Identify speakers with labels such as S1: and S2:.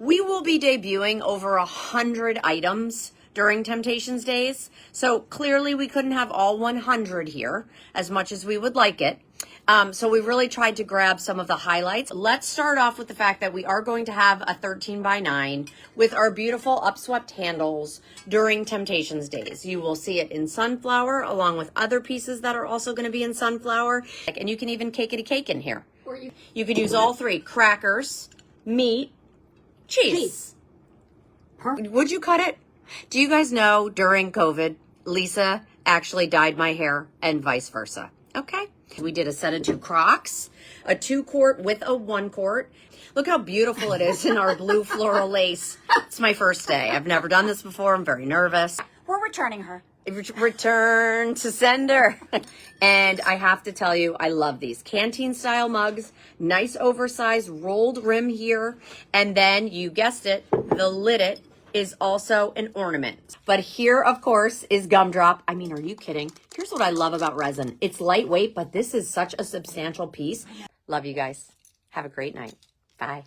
S1: We will be debuting over 100 items during Temp-tations days. So clearly we couldn't have all 100 here as much as we would like it. So we really tried to grab some of the highlights. Let's start off with the fact that we are going to have a 13x9 with our beautiful upswept handles during Temp-tations days. You will see it in sunflower along with other pieces that are also going to be in sunflower. And you can even cake in here. Or you could use all three: crackers, meat, cheese. Perfect. Would you cut it? Do you guys know during COVID, Lisa actually dyed my hair and vice versa? Okay. We did a set of 2 Crocs, a 2-quart with a 1-quart. Look how beautiful it is in our blue floral lace. It's my first day. I've never done this before. I'm very nervous.
S2: We're returning her.
S1: Return to sender. And I have to tell you, I love these canteen style mugs. Nice oversized rolled rim here. And then you guessed it, the lid is also an ornament. But here, of course, is gumdrop. I mean, are you kidding? Here's what I love about resin. It's lightweight, but this is such a substantial piece. Love you guys. Have a great night. Bye.